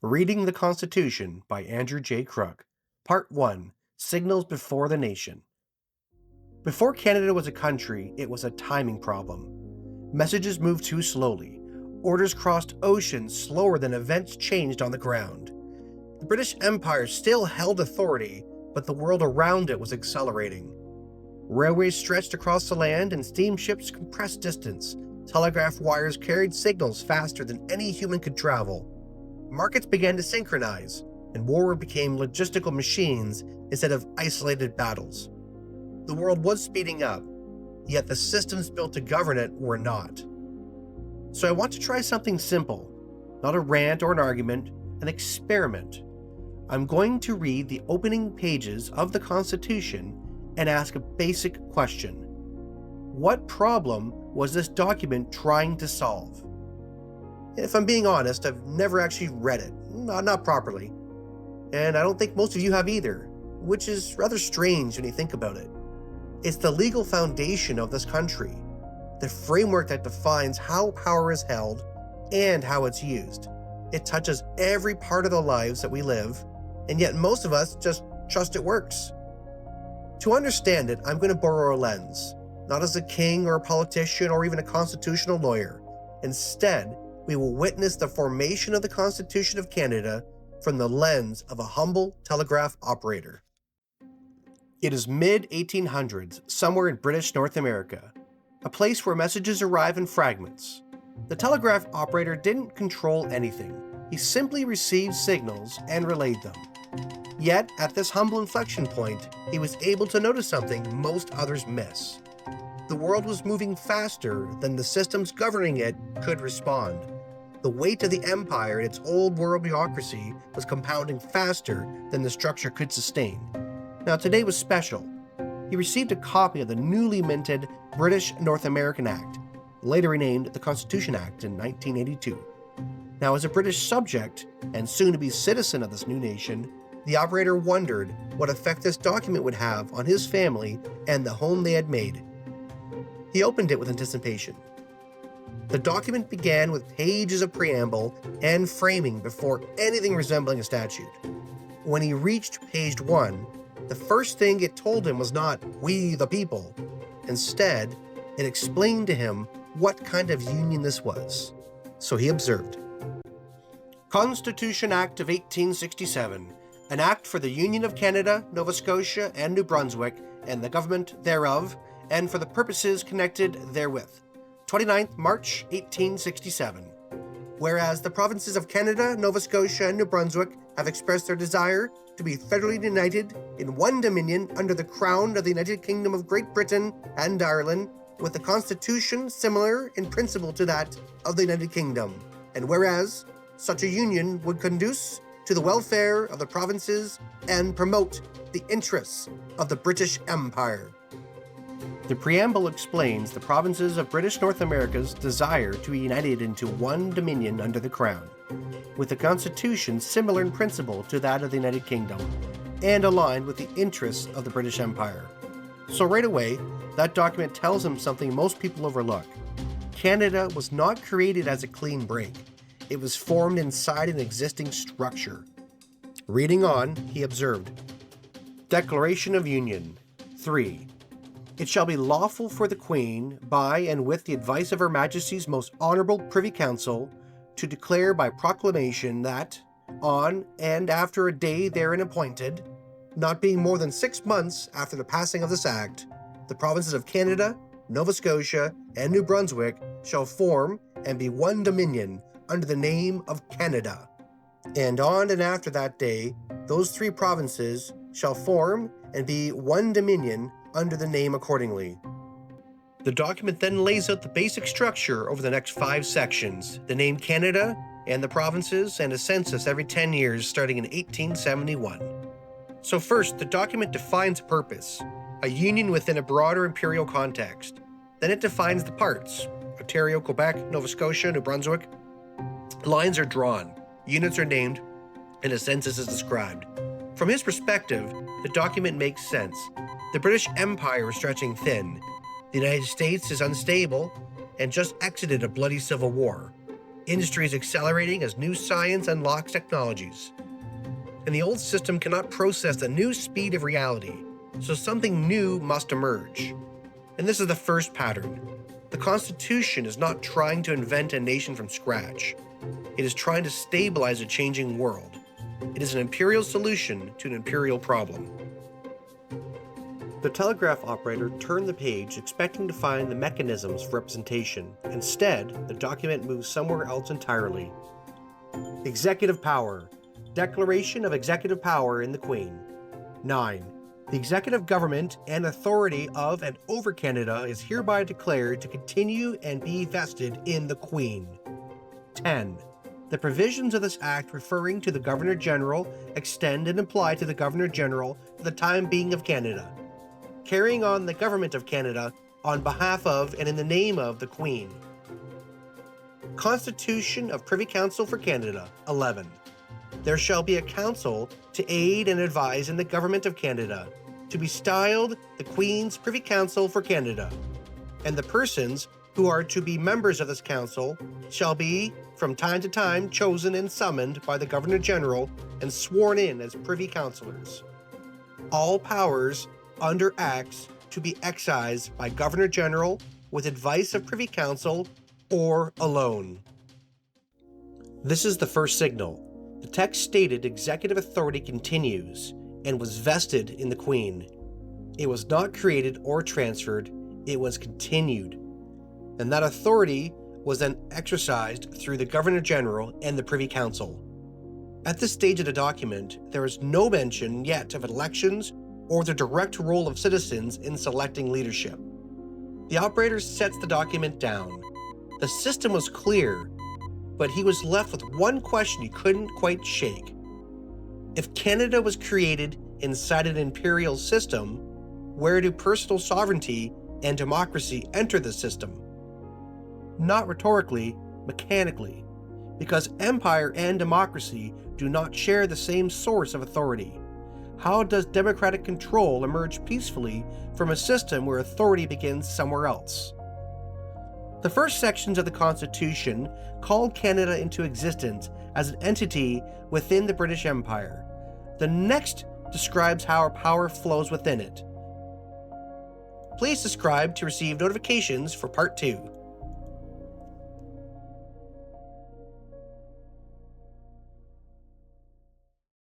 Reading the Constitution by Andrew J. Crook. Part 1. Signals Before the Nation. Before Canada was a country, it was a timing problem. Messages moved too slowly. Orders crossed oceans slower than events changed on the ground. The British Empire still held authority, but the world around it was accelerating. Railways stretched across the land and steamships compressed distance. Telegraph wires carried signals faster than any human could travel. Markets began to synchronize, and war became logistical machines instead of isolated battles. The world was speeding up, yet the systems built to govern it were not. So I want to try something simple, not a rant or an argument, an experiment. I'm going to read the opening pages of the Constitution and ask a basic question. What problem was this document trying to solve? If I'm being honest, I've never actually read it, not properly. And I don't think most of you have either, which is rather strange when you think about it. It's the legal foundation of this country, the framework that defines how power is held and how it's used. It touches every part of the lives that we live, and yet most of us just trust it works. To understand it, I'm going to borrow a lens, not as a king or a politician or even a constitutional lawyer. Instead, we will witness the formation of the Constitution of Canada from the lens of a humble telegraph operator. It is mid-1800s, somewhere in British North America, a place where messages arrive in fragments. The telegraph operator didn't control anything. He simply received signals and relayed them. Yet, at this humble inflection point, he was able to notice something most others miss. The world was moving faster than the systems governing it could respond. The weight of the empire and its old world bureaucracy was compounding faster than the structure could sustain. Now, today was special. He received a copy of the newly minted British North American Act, later renamed the Constitution Act in 1982. Now, as a British subject and soon-to-be citizen of this new nation, the operator wondered what effect this document would have on his family and the home they had made. He opened it with anticipation. The document began with pages of preamble and framing before anything resembling a statute. When he reached page 1, the first thing it told him was not, "We the people." Instead, it explained to him what kind of union this was. So he observed, Constitution Act of 1867, an act for the Union of Canada, Nova Scotia, and New Brunswick, and the government thereof, and for the purposes connected therewith. 29th March 1867. Whereas the provinces of Canada, Nova Scotia, and New Brunswick have expressed their desire to be federally united in one dominion under the crown of the United Kingdom of Great Britain and Ireland, with a constitution similar in principle to that of the United Kingdom. And whereas such a union would conduce to the welfare of the provinces and promote the interests of the British Empire. The preamble explains the provinces of British North America's desire to be united into one dominion under the Crown, with a constitution similar in principle to that of the United Kingdom, and aligned with the interests of the British Empire. So right away, that document tells him something most people overlook. Canada was not created as a clean break. It was formed inside an existing structure. Reading on, he observed, Declaration of Union. 3. It shall be lawful for the Queen, by and with the advice of Her Majesty's most honourable Privy Council, to declare by proclamation that, on and after a day therein appointed, not being more than 6 months after the passing of this Act, the provinces of Canada, Nova Scotia, and New Brunswick shall form and be one dominion under the name of Canada. And on and after that day, those 3 provinces shall form and be one dominion under the name accordingly. The document then lays out the basic structure over the next 5 sections, the name Canada and the provinces, and a census every 10 years starting in 1871. So first, the document defines purpose, a union within a broader imperial context. Then it defines the parts, Ontario, Quebec, Nova Scotia, New Brunswick. Lines are drawn, units are named, and a census is described. From his perspective, the document makes sense. The British Empire is stretching thin. The United States is unstable and just exited a bloody civil war. Industry is accelerating as new science unlocks technologies. And the old system cannot process the new speed of reality, so something new must emerge. And this is the first pattern. The Constitution is not trying to invent a nation from scratch. It is trying to stabilize a changing world. It is an imperial solution to an imperial problem. The telegraph operator turned the page expecting to find the mechanisms for representation. Instead, the document moves somewhere else entirely. Executive power. Declaration of executive power in the Queen. 9. The executive government and authority of and over Canada is hereby declared to continue and be vested in the Queen. 10. The provisions of this Act referring to the Governor-General extend and apply to the Governor-General for the time being of Canada, carrying on the Government of Canada on behalf of and in the name of the Queen. Constitution of Privy Council for Canada. 11. There shall be a council to aid and advise in the Government of Canada, to be styled the Queen's Privy Council for Canada, and the persons who are to be members of this council shall be from time to time chosen and summoned by the Governor-General and sworn in as Privy Councillors. All powers under acts to be excised by Governor-General with advice of Privy Council or alone. This is the first signal. The text stated executive authority continues and was vested in the Queen. It was not created or transferred, it was continued. And that authority was then exercised through the Governor-General and the Privy Council. At this stage of the document, there is no mention yet of elections or the direct role of citizens in selecting leadership. The operator sets the document down. The system was clear, but he was left with one question he couldn't quite shake. If Canada was created inside an imperial system, where do personal sovereignty and democracy enter the system? Not rhetorically, mechanically, because empire and democracy do not share the same source of authority. How does democratic control emerge peacefully from a system where authority begins somewhere else? The first sections of the Constitution called Canada into existence as an entity within the British Empire. The next describes how our power flows within it. Please subscribe to receive notifications for Part 2.